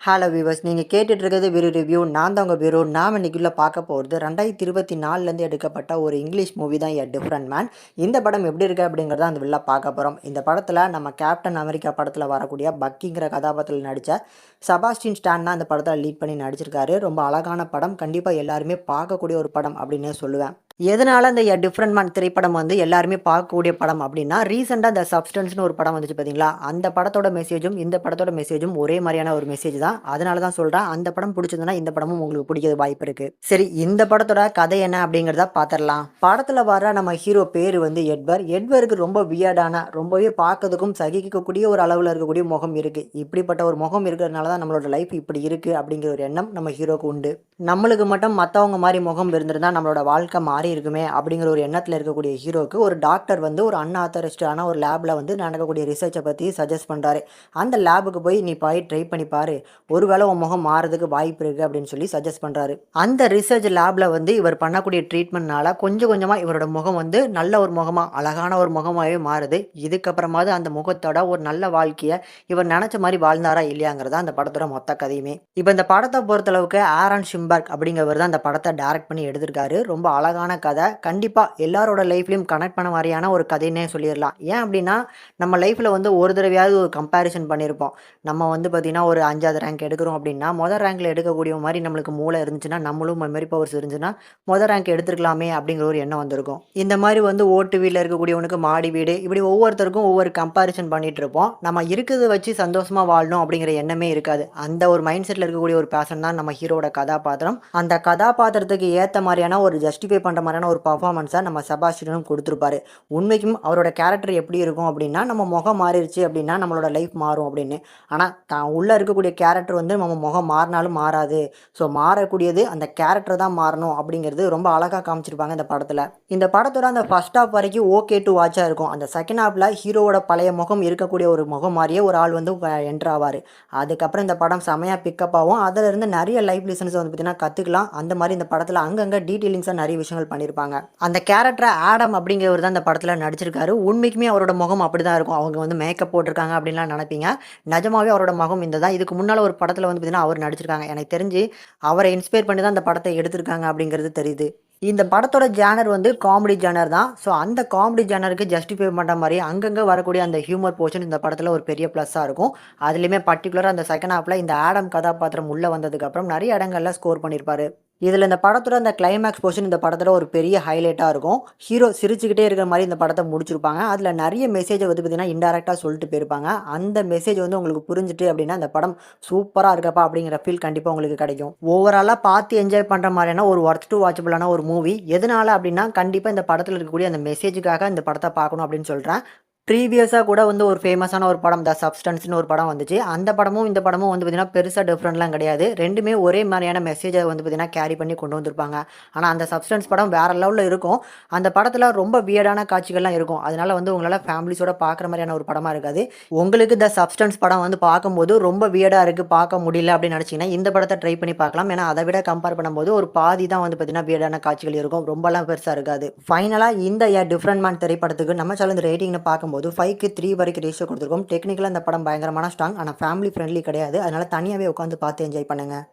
Hello viewers, நீங்கள் கேட்டுட்டு இருக்கிறது வெறு ரிவ்யூ. நான் தான் உங்கள் வெறு. நாம் இன்னைக்குள்ள பார்க்க போகிறது 2024லேருந்து எடுக்கப்பட்ட ஒரு இங்கிலீஷ் மூவி தான் எ டிஃப்ரெண்ட் மேன். இந்த படம் எப்படி இருக்குது அப்படிங்கிறத அந்த வெளில பார்க்க போகிறோம். இந்த படத்தில் நம்ம கேப்டன் அமெரிக்கா படத்தில் வரக்கூடிய பக்கிங்கிற கதாபாத்திரத்தில் நடித்த செபாஸ்டியன் ஸ்டான் தான் இந்த படத்தில் லீட் பண்ணி நடிச்சிருக்காரு. ரொம்ப அழகான படம், கண்டிப்பாக எல்லாருமே பார்க்கக்கூடிய ஒரு படம் அப்படின்னே சொல்லுவேன். எதனால இந்த எ டிஃப்ரெண்ட் மேன் திரைப்படம் வந்து எல்லாருமே பார்க்கக்கூடிய படம் அப்படின்னா, ரீசெண்டாக இந்த சப்ஸ்டன்ஸ்னு ஒரு படம் வந்துச்சு பார்த்தீங்களா, அந்த படத்தோட மெசேஜும் இந்த படத்தோட மெசேஜும் ஒரே மாதிரியான ஒரு மெசேஜ் தான். அதனால தான் சொல்கிறேன், அந்த படம் பிடிச்சதுன்னா இந்த படமும் உங்களுக்கு பிடிக்க வாய்ப்பு இருக்குது. சரி, இந்த படத்தோட கதை என்ன அப்படிங்கிறத பார்த்துடலாம். படத்தில் வர நம்ம ஹீரோ பேர் வந்து எட்வர். எட்வருக்கு ரொம்ப வியர்டான, ரொம்பவே பார்க்கறதுக்கும் சகிக்கக்கூடிய ஒரு அளவில் இருக்கக்கூடிய முகம் இருக்குது. இப்படிப்பட்ட ஒரு முகம் இருக்கிறதுனால தான் நம்மளோட லைஃப் இப்படி இருக்குது அப்படிங்கிற ஒரு எண்ணம் நம்ம ஹீரோக்கு உண்டு. நம்மளுக்கு மட்டும் மற்றவங்க மாதிரி முகம் இருந்திருந்தா நம்மளோட வாழ்க்கை மாறி இருக்குமே அப்படிங்கிற ஒரு எண்ணத்தில் இருக்கக்கூடிய ஹீரோக்கு ஒரு டாக்டர் வந்து ஒரு அன்ஆத்தரைஸ்டான ஒரு லேபில் வந்து நடக்கக்கூடிய ரிசர்ச்சை பற்றி சஜஸ்ட் பண்ணுறாரு. அந்த லேபுக்கு போய் நீ போய் ட்ரை பண்ணி பாரு, ஒருவேளை உன் முகம் மாறதுக்கு வாய்ப்பு இருக்குது அப்படின்னு சொல்லி சஜஸ்ட் பண்ணுறாரு. அந்த ரிசர்ச் லேபில் வந்து இவர் பண்ணக்கூடிய ட்ரீட்மெண்ட்னால கொஞ்சம் கொஞ்சமாக இவரோட முகம் வந்து நல்ல ஒரு முகமாக, அழகான ஒரு முகமாகவே மாறுது. இதுக்கப்புறமாவது அந்த முகத்தோட ஒரு நல்ல வாழ்க்கையை இவர் நினச்ச மாதிரி வாழ்ந்தாரா இல்லையாங்கிறதா அந்த படத்தோட மொத்த கதையுமே. இப்போ இந்த படத்தை பொறுத்தளவுக்கு ஆரன் ஷிம்பர்க் அப்படிங்கிறவர் தான் அந்த படத்தை டைரக்ட் பண்ணி எடுத்திருக்காரு. ரொம்ப அழகான கதை, கண்டிப்பாக எல்லாரோட லைஃப்லையும் கனெக்ட் பண்ண மாதிரியான ஒரு கதைன்னே சொல்லிடலாம். ஏன் அப்படின்னா, நம்ம லைஃப்பில் வந்து ஒரு தடவையாவது ஒரு கம்பேரிசன் பண்ணியிருப்போம். நம்ம வந்து பார்த்திங்கன்னா ஒரு 5வது ரேங்க் எடுக்கிறோம் அப்படின்னா, மொதல் ரேங்கில் எடுக்கக்கூடிய மாதிரி நம்மளுக்கு மூளை இருந்துச்சுன்னா, நம்மளும் மெமரி பவர்ஸ் இருந்துச்சுன்னா மொதல் ரேங்க் எடுத்துருக்கலாமே அப்படிங்கிற ஒரு எண்ணம் வந்திருக்கும். இந்த மாதிரி வந்து ஓட்டு வீட்டில் இருக்கக்கூடியவனுக்கு மாடி வீடு, இப்படி ஒவ்வொருத்தருக்கும் ஒவ்வொரு கம்பேரிசன் பண்ணிகிட்டு இருப்போம். நம்ம இருக்கிறத வச்சு சந்தோஷமாக வாழணும் அப்படிங்கிற எண்ணமே இருக்காது. அந்த ஒரு மைண்ட் செட்டில் இருக்கக்கூடிய ஒரு பேஷன் தான் நம்ம ஹீரோட கதாபாத்திரம். அந்த கதாபாத்திரத்துக்கு ஏற்ற மாதிரியான ஒரு ஜஸ்டிஃபை பண்ணுற மாதிரியான ஒரு பர்ஃபார்மன்ஸை நம்ம செபாஸ்டியனும் கொடுத்துருப்பாரு. உண்மைக்கும் அவரோட கேரக்டர் எப்படி இருக்கும் அப்படின்னா, நம்ம முகம் மாறிடுச்சு அப்படின்னா நம்மளோட லைஃப் மாறும் அப்படின்னு. ஆனால் தான் உள்ளே இருக்கக்கூடிய கேரக்டர் வந்து நம்ம முகம் மாறினாலும் மாறாது. ஸோ மாறக்கூடியது அந்த கேரக்டர் தான் மாறணும் அப்படிங்கிறது ரொம்ப அழகாக காமிச்சிருப்பாங்க இந்த படத்தில். இந்த படத்தோட அந்த ஃபர்ஸ்ட் ஹாஃப் வரைக்கும் ஓகே டு வாட்சாக இருக்கும். அந்த செகண்ட் ஹாஃபில் ஹீரோவோட பழைய முகம் இருக்கக்கூடிய ஒரு முகம் மாதிரியே ஒரு ஆள் வந்து என்ட்ரு ஆவார். அதுக்கப்புறம் இந்த படம் செமையாக பிக்கப் ஆகும். அதிலிருந்து நிறைய லைஃப் லெசன்ஸ் வந்து பார்த்திங்கன்னா கற்றுக்கலாம். அந்த மாதிரி இந்த படத்தில் அங்கங்கே டீட்டெயிலிங்ஸாக நிறைய விஷயங்கள் பண்ணியிருப்பாங்க. அந்த கேரக்டரை ஆடம் அப்படிங்கிறவர் தான் இந்த படத்தில் நடிச்சிருக்காரு. உண்மைக்குமே அவரோட முகம் அப்படி தான் இருக்கும். அவங்க வந்து மேக்கப் போட்டிருக்காங்க அப்படின்லாம் நினைப்பீங்க. நிஜமாவே அவரோட முகம் இந்த தான். இதுக்கு முன்னால் ஒரு படத்தில் வந்து பார்த்திங்கன்னா அவர் நடிச்சிருக்காங்க. எனக்கு தெரிஞ்சு அவரை இன்ஸ்பயர் பண்ணி தான் இந்த படத்தை எடுத்திருக்காங்க அப்படிங்கிறது தெரியுது. இந்த படத்தோட ஜானர் வந்து காமெடி ஜானர் தான். ஸோ அந்த காமெடி ஜானருக்கு ஜஸ்டிஃபை பண்ணுற மாதிரி அங்கங்கே வரக்கூடிய அந்த ஹியூமர் போர்ஷன் இந்த படத்தில் ஒரு பெரிய ப்ளஸ்ஸாக இருக்கும். அதுலேயுமே பர்டிகுலராக அந்த செகண்ட் ஹாஃபில் இந்த ஆடம் கதாபாத்திரம் உள்ளே வந்ததுக்கப்புறம் நிறைய இடங்கள்ல ஸ்கோர் பண்ணியிருப்பாரு. இதில் இந்த படத்தோட அந்த கிளைமேக்ஸ் போர்ஷன் இந்த படத்தில் ஒரு பெரிய ஹைலைட்டாக இருக்கும். ஹீரோ சிரிச்சுக்கிட்டே இருக்கிற மாதிரி இந்த படத்தை முடிச்சிருப்பாங்க. அதில் நிறைய மெசேஜை வந்து பார்த்திங்கன்னா இன்டெரக்டாக சொல்லிட்டு போயிருப்பாங்க. அந்த மெசேஜ் வந்து உங்களுக்கு புரிஞ்சுட்டு அப்படின்னா அந்த படம் சூப்பராக இருக்கப்பா அப்படிங்கிற ஃபீல் கண்டிப்பாக உங்களுக்கு கிடைக்கும். ஓவராலாக பார்த்து என்ஜாய் பண்ணுற மாதிரியான ஒரு ஒர்த் டு வாட்சபிளான ஒரு மூவி. எதனால அப்படின்னா, கண்டிப்பாக இந்த படத்தில் இருக்கக்கூடிய அந்த மெசேஜுக்காக இந்த படத்தை பார்க்கணும் அப்படின்னு சொல்கிறேன். ப்ரீவியஸாக கூட வந்து ஒரு ஃபேமஸான ஒரு படம் த சப்ஸ்டன்ஸ்னு ஒரு படம் வந்துச்சு. அந்த படமும் இந்த படமும் வந்து பார்த்திங்கன்னா பெருசாக டிஃப்ரெண்ட்லாம் கிடையாது. ரெண்டுமே ஒரே மாதிரியான மெசேஜை வந்து பார்த்திங்கன்னா கேரி பண்ணி கொண்டு வந்திருப்பாங்க. ஆனால் அந்த சப்ஸ்டன்ஸ் படம் வேறு லெவலில் இருக்கும். அந்த படத்தில் ரொம்ப வியர்டான காட்சிகள்லாம் இருக்கும். அதனால் வந்து உங்களால் ஃபேமிலிஸோட பார்க்குற மாதிரியான ஒரு படமாக இருக்காது. உங்களுக்கு த சப்ஸ்டன்ஸ் படம் வந்து பார்க்கும்போது ரொம்ப வியர்டாக இருக்குது, பார்க்க முடியல அப்படின்னு நினச்சிங்கன்னா இந்த படத்தை ட்ரை பண்ணி பார்க்கலாம். ஏன்னா அதை விட கம்பேர் பண்ணும்போது ஒரு பாதி தான் வந்து பார்த்திங்கன்னா வியர்டான காட்சிகள் இருக்கும். ரொம்பலாம் பெருசாக இருக்காது. ஃபைனலாக இந்த எ டிஃப்ரெண்ட் மேன் திரைப்படத்துக்கு நம்ம சேனல் ரேட்டிங்னு பார்க்கும்போது 5க்கு 3 வரைக்கும் ரேஷியோ கொடுத்துருக்கோம். டெக்னிக்கலாக இந்த படம் பயங்கரமான ஸ்ட்ராங். ஆனால் ஃபேமிலி ஃப்ரெண்ட்லி கிடையாது. அதனால் தனியாகவே உட்காந்து பார்த்து என்ஜாய் பண்ணுங்கள்.